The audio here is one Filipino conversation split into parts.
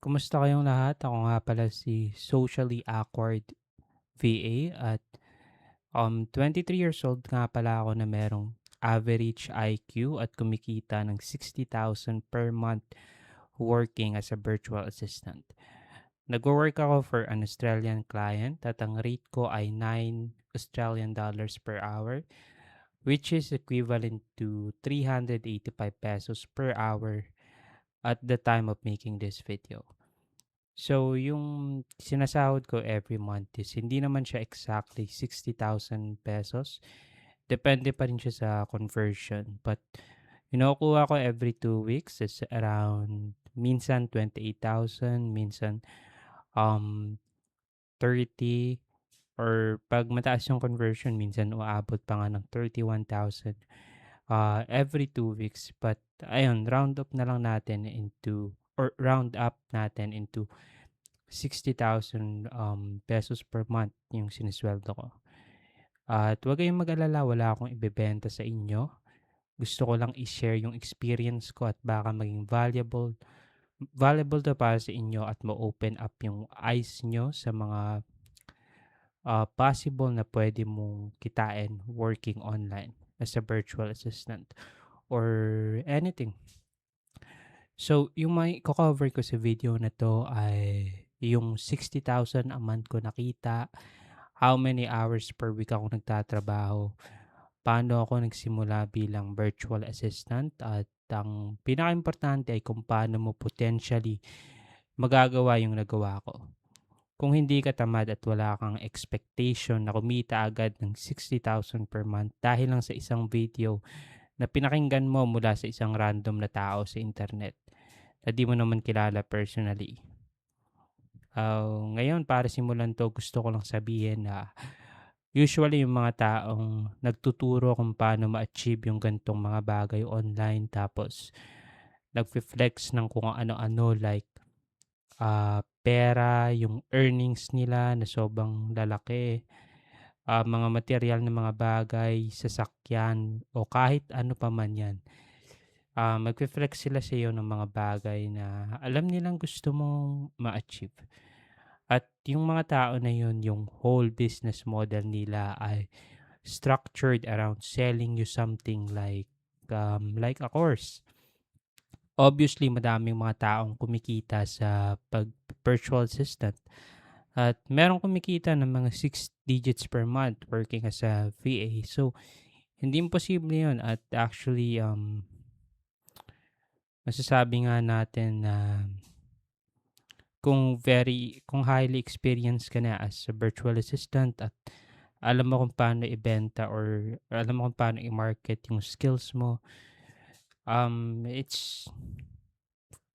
Kumusta kayong lahat? Ako nga pala si Socially Awkward VA at 23 years old nga pala ako na merong average IQ at kumikita ng 60,000 per month working as a virtual assistant. Nagwo-work ako for an Australian client at ang rate ko ay 9 Australian dollars per hour, which is equivalent to 385 pesos per hour at the time of making this video. So, yung sinasahod ko every month is hindi naman siya exactly 60,000 pesos. Depende pa rin siya sa conversion. But, kinukuha ko every 2 weeks is around minsan 28,000, minsan um 30, or pag mataas yung conversion, minsan uabot pa nga ng 31,000 every 2 weeks. But, ayun, round up natin into 60,000 pesos per month yung sinisweldo ko. At huwag kayong mag-alala, wala akong ibebenta sa inyo. Gusto ko lang i-share yung experience ko at baka maging valuable to para sa inyo at ma-open up yung eyes nyo sa mga possible na pwede mong kitain working online as a virtual assistant or anything. So, yung may cover ko sa video na to ay yung 60,000 a month ko nakita, how many hours per week ako nagtatrabaho, paano ako nagsimula bilang virtual assistant, at ang pinakaimportante ay kung paano mo potentially magagawa yung nagawa ko. Kung hindi ka tamad at wala kang expectation na kumita agad ng 60,000 per month dahil lang sa isang video na pinakinggan mo mula sa isang random na tao sa internet na di mo naman kilala personally. Ngayon, para simulan 'to, gusto ko lang sabihin na usually yung mga taong nagtuturo kung paano ma-achieve yung ganitong mga bagay online, tapos nagfi-flex ng kung ano-ano like pera, yung earnings nila na sobrang lalaki, mga material na mga bagay, sasakyan o kahit ano pa man 'yan. Magfi-flex sila sa iyo ng mga bagay na alam nilang gusto mong ma-achieve. At yung mga tao na yun, yung whole business model nila ay structured around selling you something like a course. Obviously, madaming mga taong kumikita sa pag-virtual assistant at merong kumikita ng mga 6 digits per month working as a VA. So, hindi imposible yun at actually, masasabi nga natin na kung highly experienced ka na as a virtual assistant at alam mo kung paano ibenta or alam mo kung paano i-market yung skills mo, it's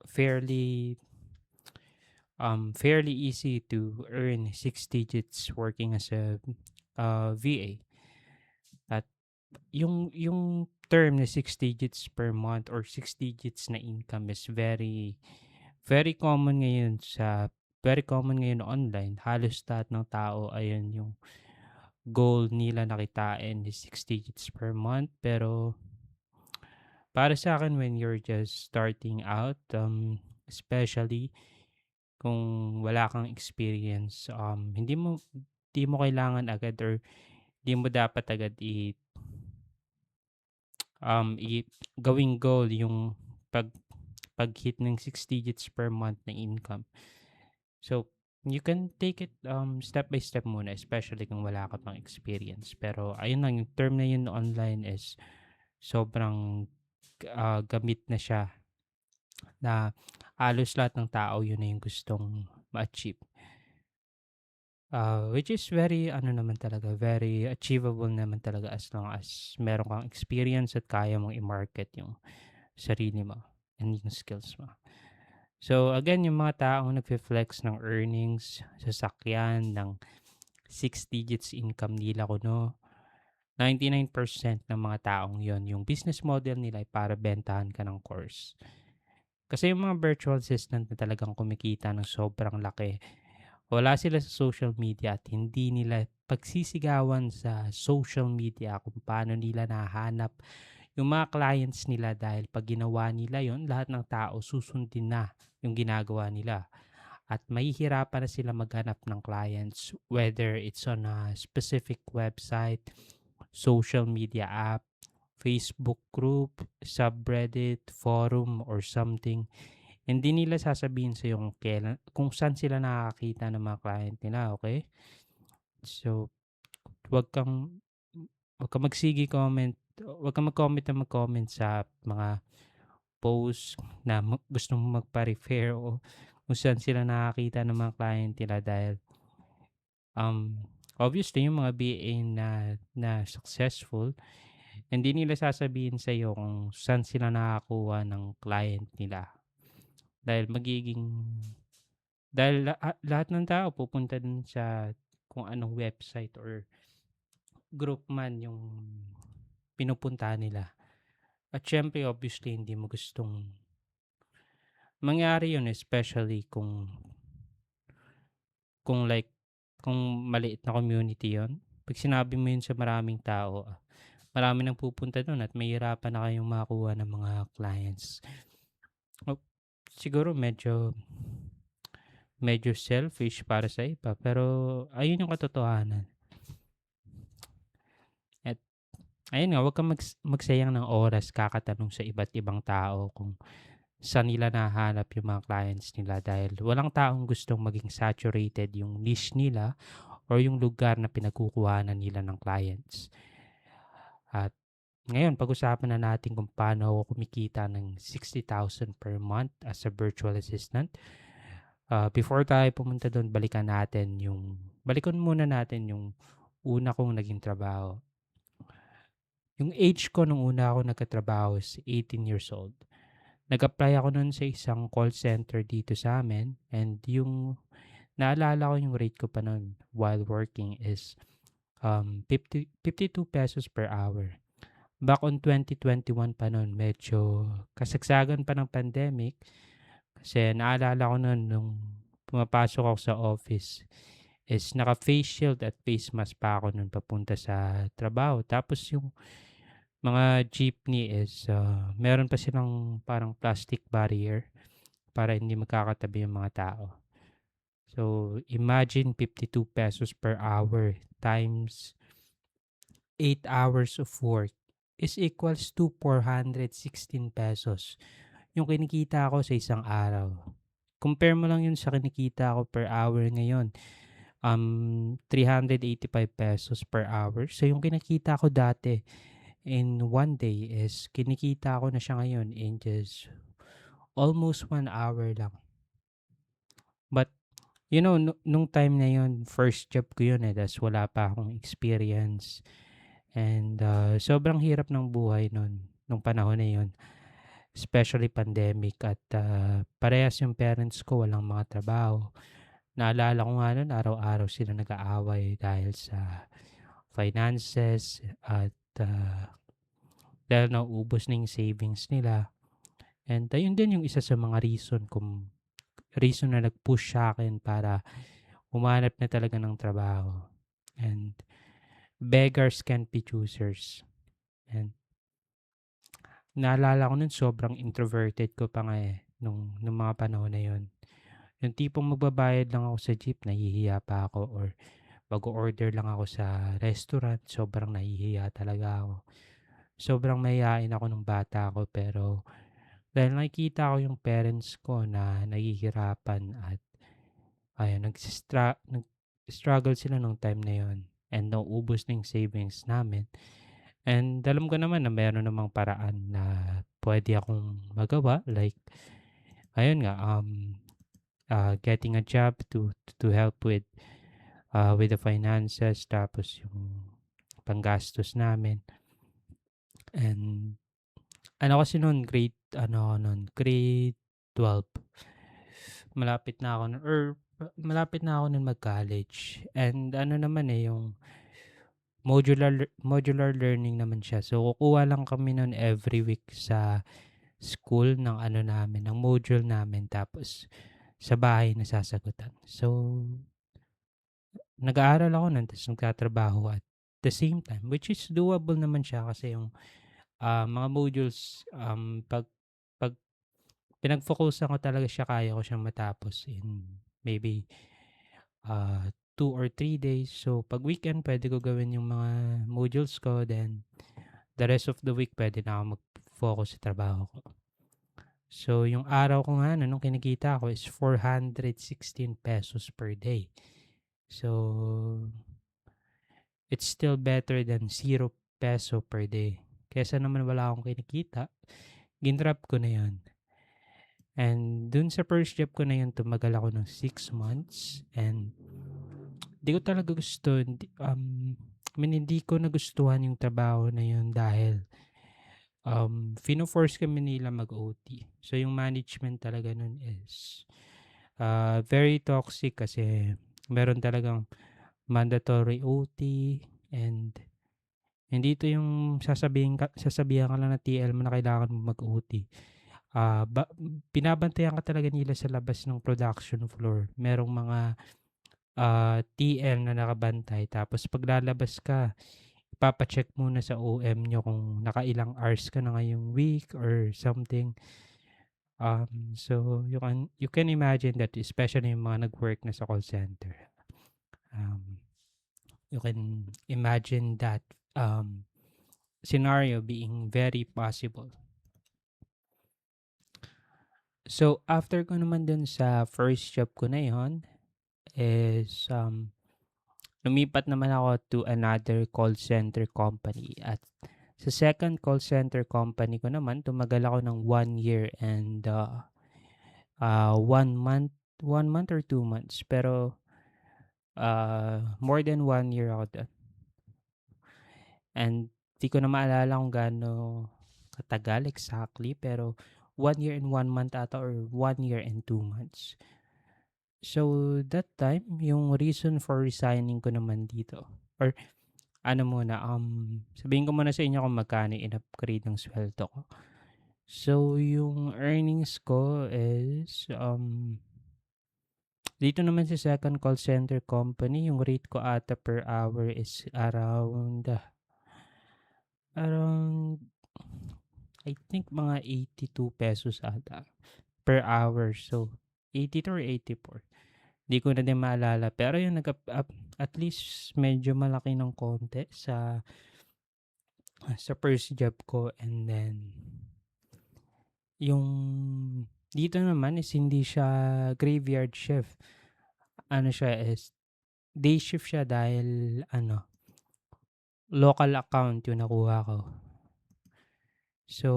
fairly fairly easy to earn 6 digits working as a VA. At yung term na 6 digits per month or 6 digits na income is very common ngayon online. Halos lahat ng tao, ayun yung goal nila na kitain is 6 digits per month. Pero para sa akin, when you're just starting out, especially kung wala kang experience, hindi mo kailangan agad or hindi mo dapat agad gawing goal yung pag pag-hit ng 6 digits per month na income. So, you can take it step by step muna, especially kung wala ka pang experience. Pero ayun lang, yung term na yun online is sobrang gamit na siya na halos lahat ng tao yun na yung gustong ma-achieve. Which is very ano naman talaga, very achievable naman talaga as long as meron kang experience at kaya mong i-market yung sarili mo and yung skills mo. So again, yung mga taong nagfe-flex ng earnings, sasakyan, ng 6 digits income nila kuno, 99% ng mga taong yon, yung business model nila ay para bentahan ka ng course. Kasi yung mga virtual assistant na talagang kumikita ng sobrang laki, wala sila sa social media at hindi nila pagsisigawan sa social media kung paano nila nahanap yung mga clients nila dahil 'pag ginawa nila yon lahat ng tao susundin na yung ginagawa nila at mahihirapan na sila maghanap ng clients whether it's on a specific website, social media app, Facebook group, subreddit, forum, or something. Hindi nila sasabihin sa'yo kung saan sila nakakakita ng mga client nila, okay? So, wag kang wag kang wag kang mag-comment ng mag-comment sa mga post na gusto mong magpa-refer o kung saan sila nakakita ng mga client nila dahil obviously yung mga BA na successful, hindi nila sasabihin sa iyo kung saan sila nakakuha ng client nila dahil lahat ng tao pupunta dun sa kung anong website or group man yung pinupuntahan nila. At syempre obviously hindi mo gustong mangyari yun, especially kung like kung maliit na community yon. 'Pag sinabi mo yun sa maraming tao, marami nang pupunta dun at mahihirapan na kayong makakuha ng mga clients. O siguro medyo selfish para sa iba, pero ayun yung katotohanan. At ayun nga, 'wag kang magsayang ng oras kakatanong sa iba't ibang tao kung saan nila nahahanap yung mga clients nila dahil walang taong gustong maging saturated yung niche nila or yung lugar na pinagkukuhanan nila ng clients. At ngayon, pag-usapan na natin kung paano ako kumikita ng 60,000 per month as a virtual assistant. Before tayo pumunta doon, balikan muna natin yung una kong naging trabaho. Yung age ko nung una ako nagkatrabaho is 18 years old. Nag-apply ako noon sa isang call center dito sa amin and yung naalala ko yung rate ko pa noon while working is 52 pesos per hour. Back on 2021 pa noon, medyo kasagsagan pa ng pandemic kasi naalala ko noon nung pumapasok ako sa office is naka-face shield at face mask pa ako noon papunta sa trabaho. Tapos yung mga jeepney is meron pa silang parang plastic barrier para hindi magkakatabi yung mga tao. So, imagine 52 pesos per hour times 8 hours of work is equals to 416 pesos yung kinikita ko sa isang araw. Compare mo lang yun sa kinikita ko per hour ngayon. 385 pesos per hour. So, yung kinikita ko dati in one day is kinikita ko na siya ngayon in just almost 1 hour lang. But, nung time na yun, first job ko yun tas wala pa akong experience. And sobrang hirap ng buhay nun, nung panahon na yun. Especially pandemic at parehas yung parents ko walang mga trabaho. Naalala ko nga nun, araw-araw sila nag-aaway dahil sa finances at dahil nauubos na yung savings nila. And ayun din yung isa sa mga reason na nag-push sa akin para humanap na talaga ng trabaho. And beggars can't be choosers. And naalala ko nun sobrang introverted ko pa nga nung mga panahon na yun. Yung tipong magbabayad lang ako sa jeep, nahihiya pa ako or mag-order lang ako sa restaurant, sobrang nahihiya talaga ako. Sobrang mahihain ako nung bata ako pero dahil nakikita ko yung parents ko na nahihirapan at ayun, nag-struggle sila nung time na yun and nauubos na yung savings namin. And alam ko naman na meron namang paraan na pwede akong magawa like ayun nga getting a job to help with the finances tapos yung panggastos namin. And ano kasi noon grade 12. Malapit na ako nun mag-college. And ano naman yung modular learning naman siya. So kukuha lang kami noon every week sa school ng ng module namin tapos sa bahay na sasagutan. So nag-aaral ako nun tapos nagtatrabaho at the same time which is doable naman siya kasi yung mga modules, 'pag pinag-focusan ko talaga siya kaya ko siyang matapos in maybe, 2 or 3 days. So 'pag weekend puwede ko gawin yung mga modules ko, then the rest of the week puwede na ako mag-focus sa trabaho ko. So yung araw ko nga nung kinikita ko is ₱416 per day. So it's still better than ₱0 per day. Kaysa naman wala akong kinikita, ginrab ko na 'yun. And dun sa first job ko na 'yun tumagal ako ng 6 months, and 'di ko talaga gusto, I mean hindi ko nagustuhan yung trabaho na 'yun dahil, fino-force kami nila mag-OT. So yung management talaga nun is, very toxic kasi meron talagang mandatory OT, and hindi ito yung sasabihan ka lang ng TL mo na kailangan mo mag-OT. Binabantayan ka talaga nila sa labas ng production floor. Merong mga, TL na nakabantay, tapos paglalabas ka, ipapa-check muna sa OM niyo kung nakailang hours ka na ngayong week or something. So you can imagine that, especially yung mga nag-work na sa call center. Um, you can imagine that, scenario being very possible. So after ko naman dun sa first job ko na yun is, lumipat naman ako to another call center company, at sa second call center company ko naman tumagal ako ng 1 year and, 1 month or 2 months, pero, more than 1 year ako dun, and di ko na maalala kung gaano katagal exactly, pero 1 year and 1 month ata, or 1 year and 2 months. So that time yung reason for resigning ko naman dito, or ano muna, sabihin ko muna sa inyo kung magkano in-upgrade ng sweldo ko. So yung earnings ko is, dito naman sa second call center company yung rate ko ata per hour is around I think mga ₱82 ata per hour. So 82 or 84. Di ko na din maalala, pero yung at least medyo malaki ng konti sa first job ko. And then yung dito naman is hindi siya graveyard shift. Ano siya is day shift siya dahil local account yung nakuha ko. So,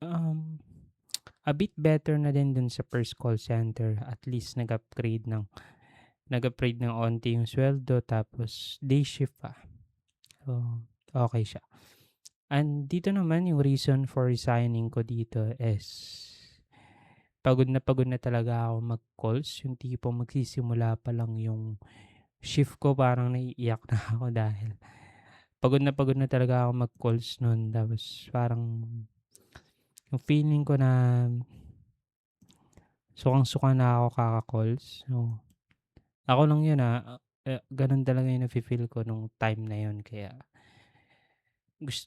um, a bit better na din dun sa first call center. At least nag-upgrade ng onti yung sweldo, tapos day shift pa. So, okay siya. And dito naman yung reason for resigning ko dito is pagod na talaga ako mag-calls. Yung tipong magsisimula pa lang yung shift ko parang naiiyak na ako dahil pagod na talaga ako mag-calls nun. Tapos parang yung feeling ko na sukang-suka na ako kaka-calls. So, ako lang yun, ganun talaga yung nafe-feel ko nung time na yun. Kaya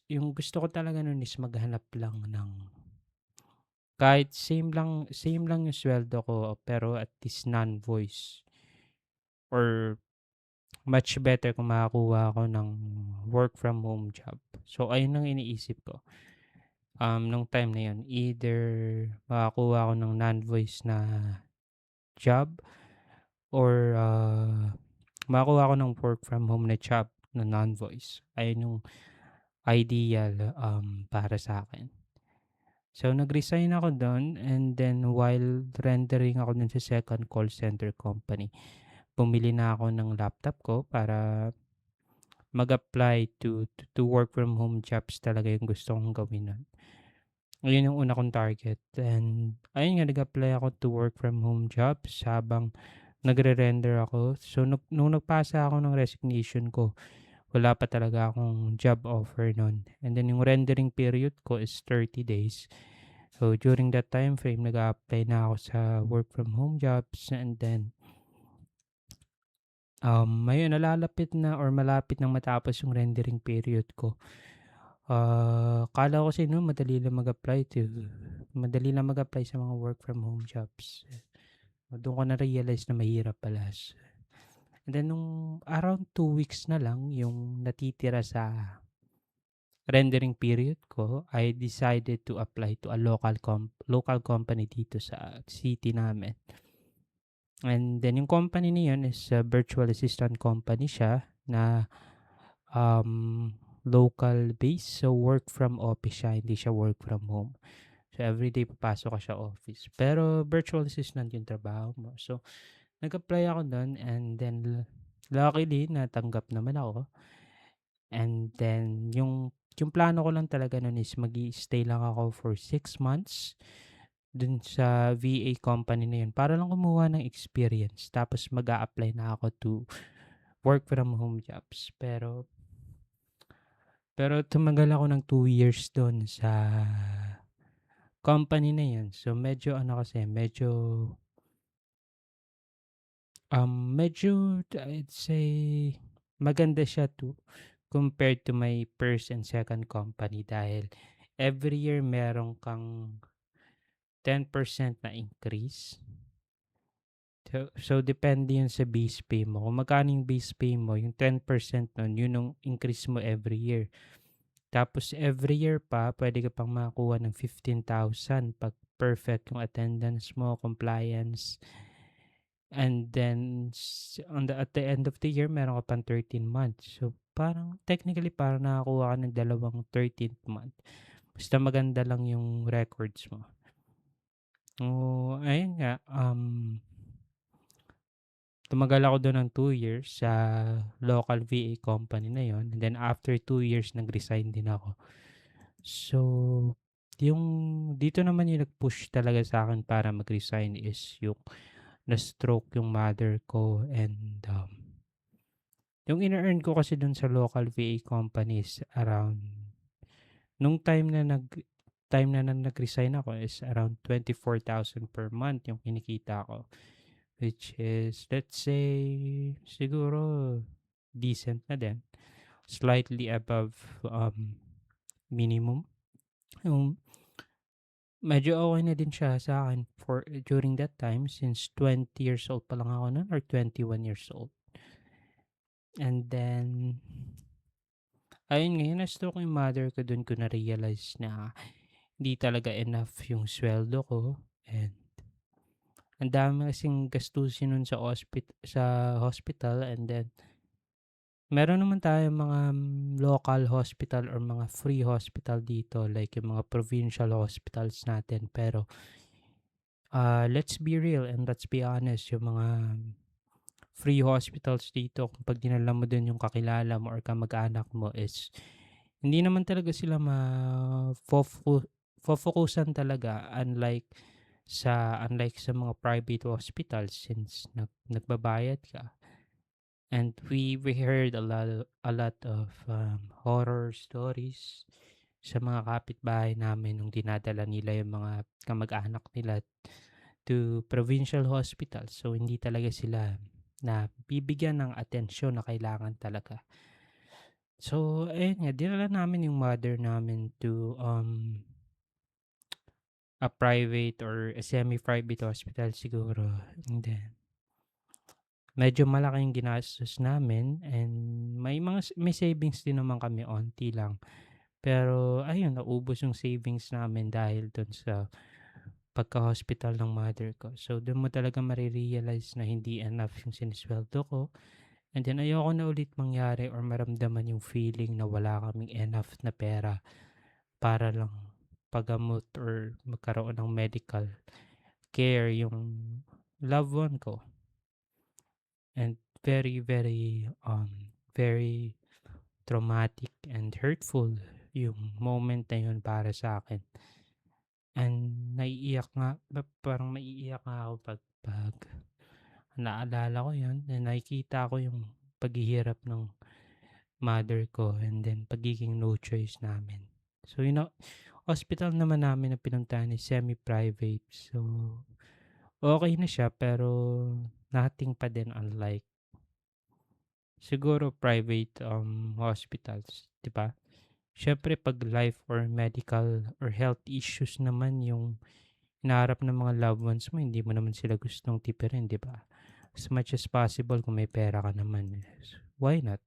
yung gusto ko talaga nun is maghanap lang ng kahit same lang yung sweldo ko, pero at least non-voice, or much better kung makakuha ako ng work from home job. So ayun ang iniisip ko, nung time na yun, either makakuha ako ng non-voice na job, or makakuha ako ng work from home na job na non-voice. Ayun yung ideal, para sa akin. So nag-resign ako dun, and then while rendering ako dun sa second call center company, bumili na ako ng laptop ko para mag-apply to work from home jobs talaga yung gusto kong gawin nun. Ayun yung una kong target, and ayun nga, nag-apply ako to work from home jobs habang nagre-render ako. So nung nagpasa ako ng resignation ko, wala pa talaga akong job offer nun, and then yung rendering period ko is 30 days. So during that time frame, nag-a-apply na ako sa work from home jobs, and then ayun, nalalapit na or malapit nang matapos yung rendering period ko. Akala ko kasi no'n madali lang mag-apply sa mga work from home jobs. Do'n ko na-realize na mahirap pala. And then nung around 2 weeks na lang yung natitira sa rendering period ko, I decided to apply to a local company dito sa city namin. And then yung company na yun is a virtual assistant company siya na local base. So work from office siya, hindi siya work from home. So everyday papasok ka sa office. Pero virtual assistant yung trabaho mo. So nag-apply ako doon and then luckily natanggap naman ako. And then yung plano ko lang talaga nun is mag-i-stay lang ako for 6 months dun sa VA company na yun para lang kumuha ng experience. Tapos mag-a-apply na ako to work from home jobs. Pero tumagal ako ng 2 years dun sa company na yun. So medyo ano kasi, medyo I'd say maganda siya compared to my first and second company dahil every year meron kang 10% na increase. So depende yun sa base pay mo. Kung magkano yung base pay mo, yung 10% nun, yun yung increase mo every year. Tapos every year pa, pwede ka pang makakuha ng 15,000 pag perfect yung attendance mo, compliance. And then at the end of the year, meron ka pang 13 months. So parang technically parang nakakuha ka ng dalawang 13th month. Basta maganda lang yung records mo. Ayun nga, tumagal ako doon ng 2 years sa local VA company na yon. And then after 2 years, nag-resign din ako. So, yung dito naman yung nag-push talaga sa akin para mag-resign is yung na-stroke yung mother ko and yung ina-earn ko kasi dun sa local VA companies around nung time na nag-resign ako is around 24,000 per month yung kinikita ko. Which is, let's say, siguro decent na din. Slightly above minimum. Yung medyo okay na din siya sa akin during that time since 20 years old pa lang ako noon or 21 years old. And then, ayun nga, na-stroke yung mother ko, dun ko na-realize na hindi talaga enough yung sweldo ko and ang dami kasing gastusin nun sa hospital and then meron naman tayong mga local hospital or mga free hospital dito like yung mga provincial hospitals natin pero let's be real and let's be honest, yung mga free hospitals dito kapag dinala mo dun yung kakilala mo or kamag-anak mo is hindi naman talaga sila focusan talaga unlike sa mga private hospitals since nagbabayad ka. And we heard a lot of horror stories sa mga kapitbahay namin nung dinadala nila yung mga kamag-anak nila to provincial hospitals. So hindi talaga sila na bibigyan ng atensyon na kailangan talaga. So ayun nga, dinala namin yung mother namin to a private or a semi-private hospital siguro. And then medyo malaki yung ginastos namin and may savings din naman kami, onti lang. Pero ayun, naubos yung savings namin dahil dun sa pagka-hospital ng mother ko. So dun mo talaga mare-realize na hindi enough yung sinisweldo ko. And then ayoko na ulit mangyari or maramdaman yung feeling na wala kaming enough na pera para lang pagamot or magkaroon ng medical care yung loved one ko. And very, very traumatic and hurtful yung moment na yun para sa akin. And parang maiiyak nga ako pag naalala ko yun and nakikita ko yung paghihirap ng mother ko and then pagiging no choice namin. So, hospital naman namin na pinuntahan is semi-private. So, okay na siya pero nothing pa din unlike siguro private hospitals, 'di ba? Siyempre 'pag life or medical or health issues naman yung hinaharap ng mga loved ones mo, hindi mo naman sila gustong tipirin, 'di ba? As much as possible kung may pera ka naman, why not?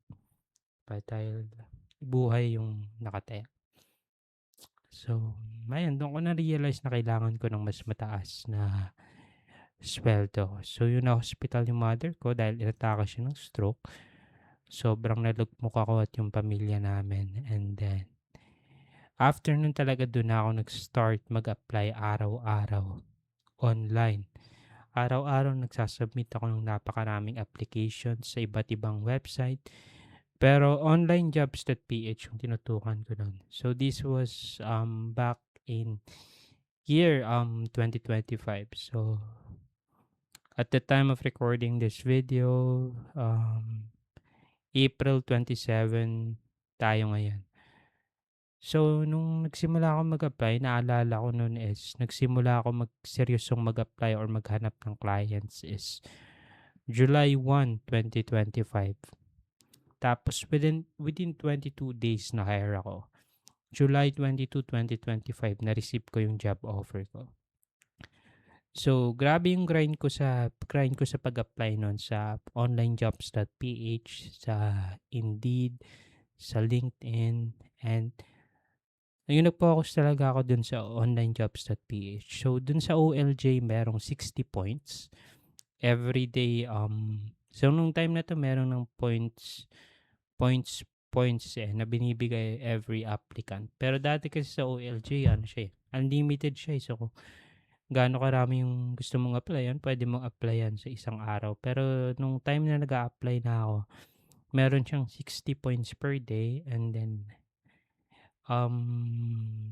Dahil buhay yung nakataya. So, ayun do'n ko na-realize na kailangan ko ng mas mataas na sweldo. So, yun na-hospital yung mother ko dahil inatake siya ng stroke. Sobrang nalugmok ako at yung pamilya namin, and then after nun talaga dun na ako nag-start mag-apply araw-araw online. Araw-araw nagsa-submit ako ng napakaraming applications sa iba't ibang website. Pero onlinejobs.ph yung tinutukan ko nun. So this was back in year 2025. So at the time of recording this video, April 27 tayo ngayon. So, nung nagsimula ako mag-apply, naalala ko noon is nagsimula ako magseryosong mag-apply or maghanap ng clients is July 1, 2025. Tapos within 22 days na hire ako. July 22, 2025 na-receive ko yung job offer ko. So, grabe yung grind ko sa pag-apply noon sa onlinejobs.ph, sa Indeed, sa LinkedIn, and nag-focus talaga ako dun sa onlinejobs.ph. So, dun sa OLJ, merong 60 points. Everyday, so nung time na to, meron ng points, na binibigay every applicant. Pero dati kasi sa OLJ, ano siya unlimited siya. So, kung gaano karami yung gusto mong applyan, pwede mong applyan sa isang araw. Pero nung time na nag-a-apply na ako, meron siyang 60 points per day, and then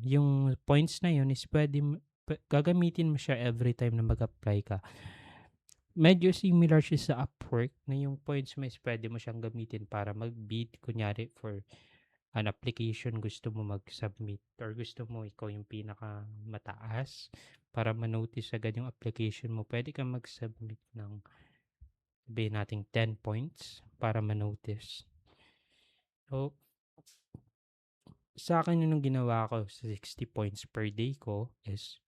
yung points na yun is gagamitin mo siya every time na mag-apply ka. Medyo similar siya sa Upwork na yung points mo is pwede mo siyang gamitin para mag-bid. Kunyari for an application, gusto mo mag-submit or gusto mo ikaw yung pinaka mataas para ma-notice agad yung application mo. Pwede kang mag-submit ng sabihin nating 10 points para ma-notice. So, sa akin yung ginawa ko sa 60 points per day ko is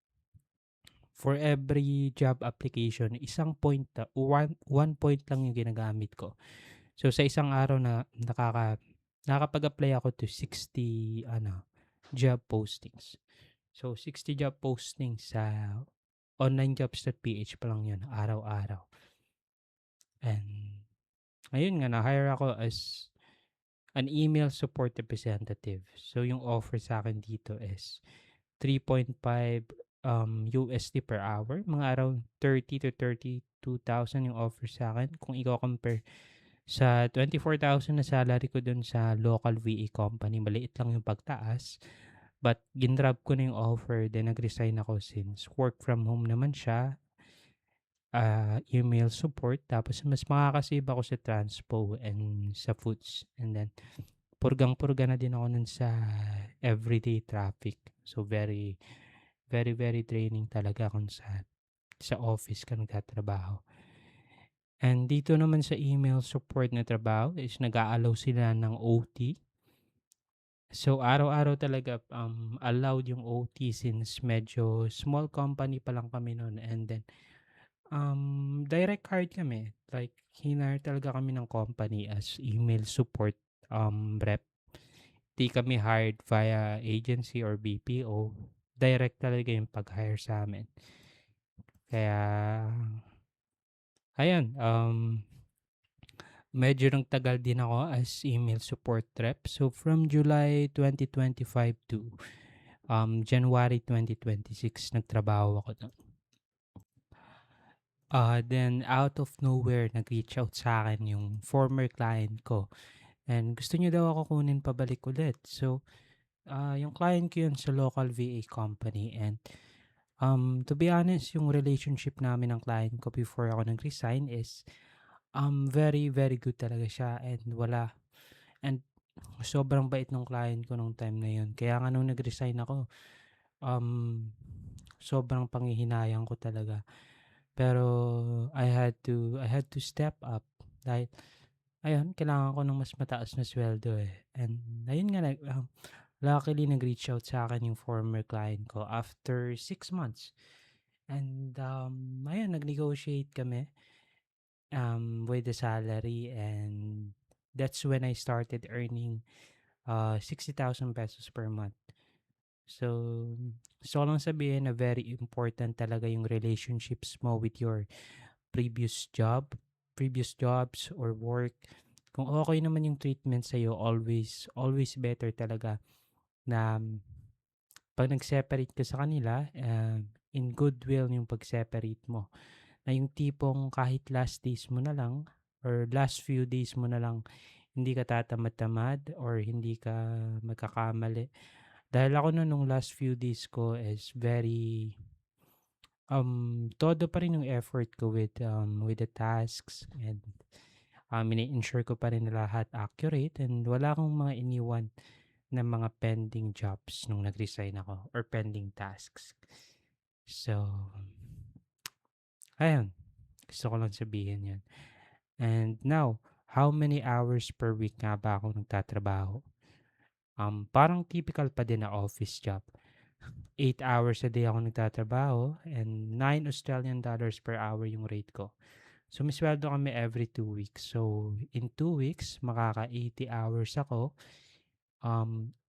for every job application, isang point, one point lang yung ginagamit ko. So, sa isang araw na nakakapag-apply ako to 60 job postings. So, 60 job postings sa onlinejobs.ph pa lang yun, araw-araw. And, ayun nga, na-hire ako as an email support representative. So, yung offer sa akin dito is 3.5 USD per hour. Mga around 30 to 32,000 yung offer sa akin. Kung ikaw compare sa 24,000 na salary ko dun sa local VA company, maliit lang yung pagtaas. But ginrab ko na yung offer, then nag-resign ako since work from home naman siya, email support, tapos mas makakasave ako sa transpo and sa foods. And then, purgang-purga na din ako nun sa everyday traffic. So, very, very, very draining talaga kung sa office ka nagtatrabaho. And dito naman sa email support na trabaho is nag-a-allow sila ng OT. So, araw-araw talaga allowed yung OT since medyo small company pa lang kami noon. And then, direct hired kami. Like, hinire talaga kami ng company as email support rep. Di kami hired via agency or BPO. Direct talaga yung pag-hire sa amin. Kaya, ayun, medyo nang tagal din ako as email support rep. So, from July 2025 to January 2026, nagtrabaho ako doon. Then, out of nowhere, nag-reach out sa akin yung former client ko. And gusto niya daw ako kunin pabalik ulit. So, yung client ko yun sa local VA company. And to be honest, yung relationship namin ng client ko before ako nag-resign is very, very good talaga siya. And sobrang bait ng client ko nung time na yun. Kaya nga nung nag-resign ako, sobrang panghihinayang ko talaga. Pero I had to step up dahil ayun, kailangan ko ng mas mataas na sweldo eh. And ayun nga, luckily nag-reach out sa akin yung former client ko after 6 months. And, ayun nag-negotiate kami, with the salary, and that's when I started earning 60,000 pesos per month. So, gusto ko lang sabihin na very important talaga yung relationships mo with your previous jobs or work. Kung okay naman yung treatment sa'yo, always better talaga na 'pag nag-separate ka sa kanila, in goodwill yung pag-separate mo. Na yung tipong kahit last days mo na lang or last few days mo na lang, hindi ka tatamad-tamad or hindi ka magkakamali. Dahil ako nun nung last few days ko is very, todo pa rin yung effort ko with the tasks, and ini-ensure ko pa rin na lahat accurate, and wala akong mga iniwan na mga pending jobs nung nag-resign ako or pending tasks. So, ayun, gusto ko lang sabihin 'yun. And now, how many hours per week nga ba ako nagtatrabaho? Parang typical pa din na office job. 8 hours a day ako nagtatrabaho, and $9 per hour yung rate ko. So, may sweldo kami every 2 weeks. So, in 2 weeks, makaka 80 hours ako. 9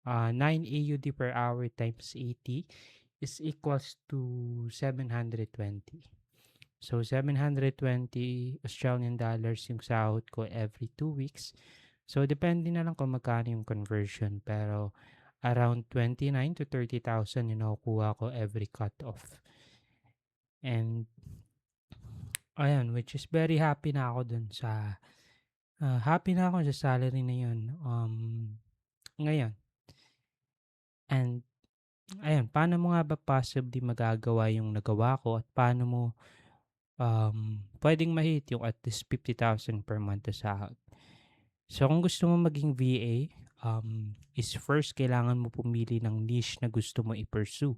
AUD per hour times 80 is equals to 720. So, $720 yung sahod ko every 2 weeks. So, depende na lang kung magkano yung conversion. Pero, around 29 to 30,000 yung nakukuha ko every cut-off. And, ayun, which is very happy na ako dun sa, happy na ako sa salary na yun. Ngayon. And, ayun, paano mo nga ba possibly magagawa yung nagawa ko, at paano mo pwedeng ma-hit yung at least 50,000 per month na sahod? So, kung gusto mo maging VA, is first kailangan mo pumili ng niche na gusto mo i-pursue.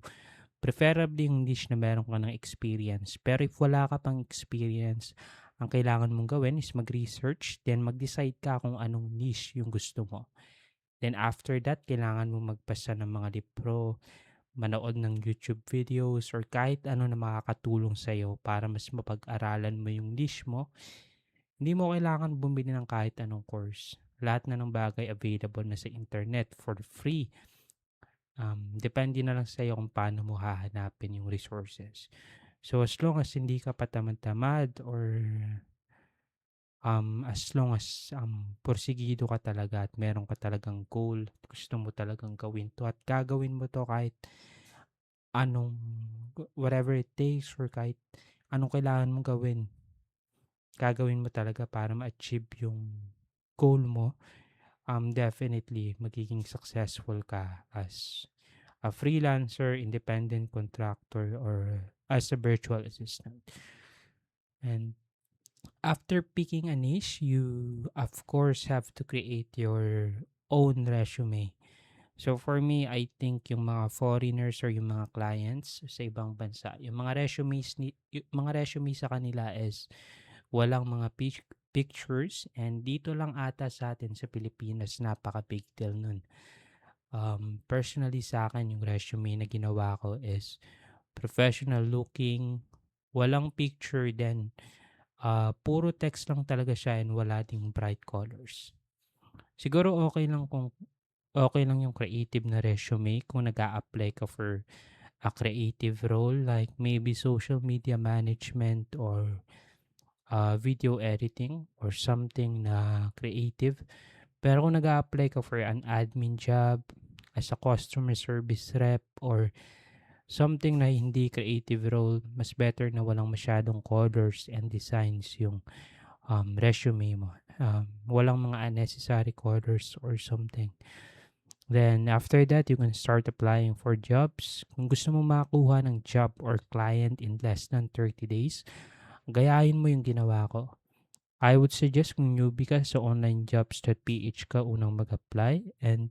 Preferably yung niche na meron ka ng experience. Pero if wala ka pang experience, ang kailangan mong gawin is mag-research, then mag-decide ka kung anong niche yung gusto mo. Then after that, kailangan mo magbasa ng mga libro, manood ng YouTube videos, or kahit ano na makakatulong sa'yo para mas mapag-aralan mo yung niche mo. Hindi mo kailangan bumili ng kahit anong course. Lahat na ng bagay available na sa internet for free. Depende na lang sa'yo kung paano mo hahanapin yung resources. So as long as hindi ka patamad-tamad, or as long as porsigido ka talaga at meron ka talagang goal, gusto mo talagang gawin to at gagawin mo to kahit anong whatever it takes, or kahit anong kailangan mong gawin, gagawin mo talaga para ma-achieve yung goal mo, definitely magiging successful ka as a freelancer, independent contractor, or as a virtual assistant. And after picking a niche, you of course have to create your own resume. So for me, I think yung mga foreigners or yung mga clients sa ibang bansa, yung mga resume sa kanila is walang mga pictures, and dito lang ata sa atin sa Pilipinas napaka big deal nun. Personally sa akin, yung resume na ginawa ko is professional looking, walang picture, then puro text lang talaga siya, and wala ding bright colors. Siguro okay lang yung creative na resume kung nag-a-apply ka for a creative role like maybe social media management or video editing or something na creative. Pero kung nag-a-apply ka for an admin job, as a customer service rep, or something na hindi creative role, mas better na walang masyadong colors and designs yung resume mo. Walang mga unnecessary colors or something. Then after that, you can start applying for jobs. Kung gusto mo makakuha ng job or client in less than 30 days, gayahin mo yung ginawa ko. I would suggest kung newbie ka sa onlinejobs.ph ka unang mag-apply, and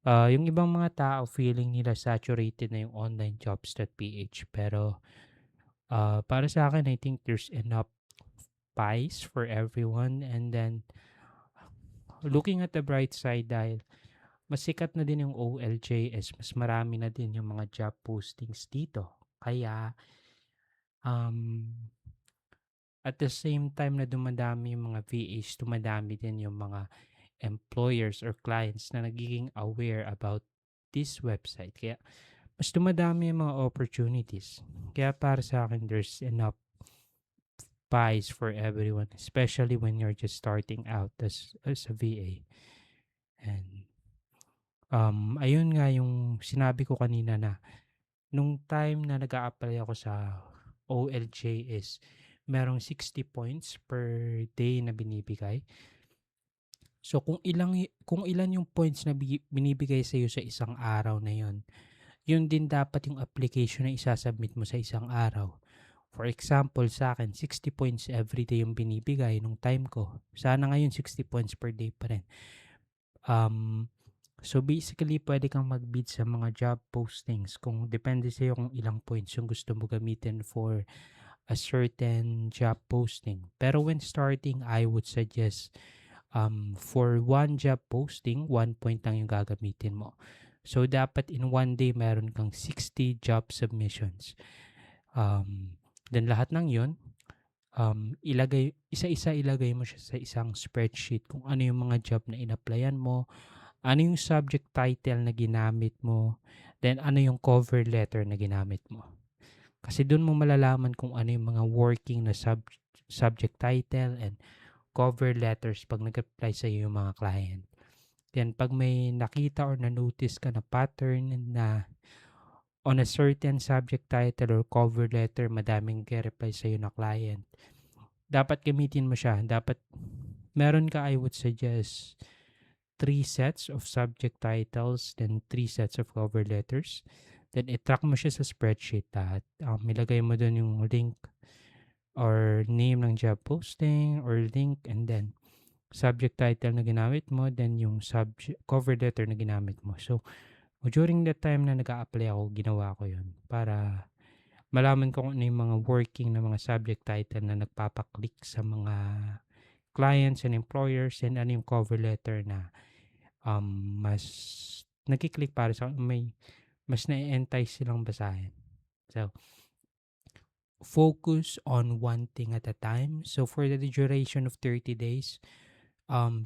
yung ibang mga tao feeling nila saturated na yung onlinejobs.ph, pero para sa akin, I think there's enough pies for everyone. And then looking at the bright side dahil mas sikat na din yung OLJS, mas marami na din yung mga job postings dito. Kaya, um, at the same time na dumadami yung mga VAs, dumadami din yung mga employers or clients na nagiging aware about this website. Kaya, mas dumadami yung mga opportunities. Kaya para sa akin, there's enough pies for everyone, especially when you're just starting out as a VA. And ayun nga yung sinabi ko kanina na nung time na nag-a-apply ako sa OLJS, merong 60 points per day na binibigay. So kung ilan yung points na binibigay sa iyo sa isang araw na yon, yun din dapat yung application na isasubmit mo sa isang araw. For example, sa akin, 60 points every day yung binibigay nung time ko. Sana ngayon 60 points per day pa rin. So basically, pwede kang mag-bid sa mga job postings kung depende sa'yo kung ilang points yung gusto mo gamitin for a certain job posting. Pero when starting, I would suggest for one job posting, 1 point lang yung gagamitin mo. So dapat in one day, meron kang 60 job submissions. Then lahat ng yun, isa-isa ilagay mo siya sa isang spreadsheet kung ano yung mga job na in-applyan mo, ano yung subject title na ginamit mo, then ano yung cover letter na ginamit mo. Kasi doon mo malalaman kung ano yung mga working na subject title and cover letters pag nag-apply sa iyo yung mga client. Then pag may nakita or na-notice ka na pattern na on a certain subject title or cover letter, madaming reply sa iyo na client, dapat gamitin mo siya. Dapat meron ka, I would suggest, 3 sets of subject titles, then 3 sets of cover letters. Then i-track mo siya sa spreadsheet at ilagay mo doon yung link or name ng job posting or link, and then subject title na ginamit mo, then yung cover letter na ginamit mo. So, during that time na nag-a-apply ako, ginawa ko yun para malaman ko kung ano yung mga working na mga subject title na nagpapaklik sa mga clients and employers, and ano yung cover letter na mas nagkiklik para sa mas na-entice silang basahin. So, focus on one thing at a time. So, for the duration of 30 days,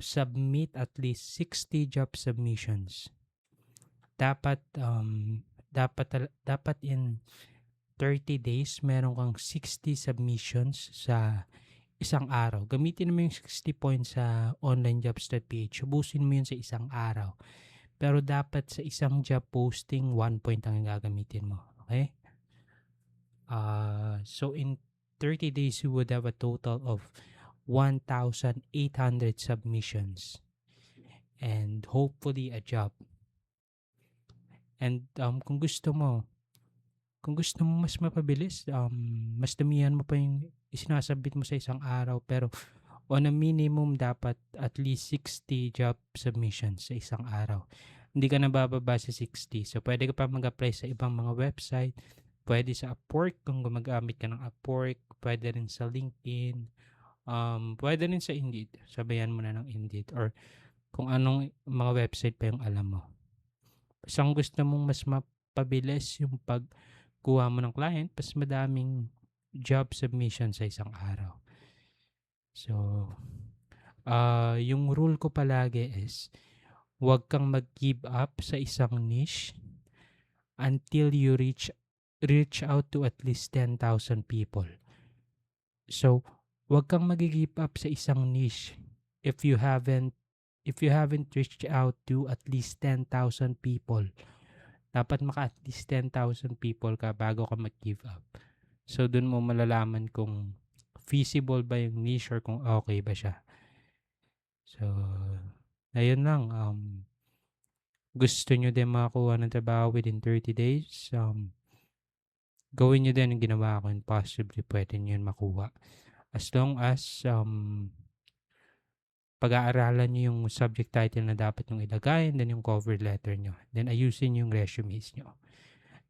submit at least 60 job submissions. Dapat in 30 days, meron kang 60 submissions sa isang araw. Gamitin mo yung 60 points sa onlinejobs.ph. Ubusin mo yun sa isang araw. Pero dapat sa isang job posting, 1 point ang gagamitin mo. Okay? So in 30 days, you would have a total of 1,800 submissions and hopefully a job. And kung gusto mo mas mapabilis, mas damihan mo pa yung isinasabit mo sa isang araw, pero on a minimum dapat at least 60 job submissions sa isang araw. Hindi ka na bababa sa 60. So pwede ka pa mag-apply sa ibang mga website. Pwede sa Upwork kung gumagamit ka ng Upwork. Pwede rin sa LinkedIn. Pwede rin sa Indeed. Sabayan mo na ng Indeed or kung anong mga website pa yung alam mo. Basta kung gusto mong mas mapabilis yung pagkuha mo ng client, mas madaming job submission sa isang araw. So, yung rule ko palagi is huwag kang mag-give up sa isang niche until you reach out to at least 10,000 people. So, huwag kang mag-give up sa isang niche if you haven't reached out to at least 10,000 people. Dapat maka at least 10,000 people ka bago ka mag-give up. So, dun mo malalaman kung feasible ba yung niche or kung okay ba siya. So, ayun lang. Gusto nyo din makakuha ng trabaho within 30 days, gawin nyo din ang ginawa ko and possibly pwede nyo yun makuha. As long as pag-aaralan nyo yung subject title na dapat nyo ilagay, and then yung cover letter nyo. Then ayusin yung resumes nyo.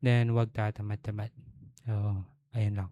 Then wag tatamad-tamad. So, ayun lang.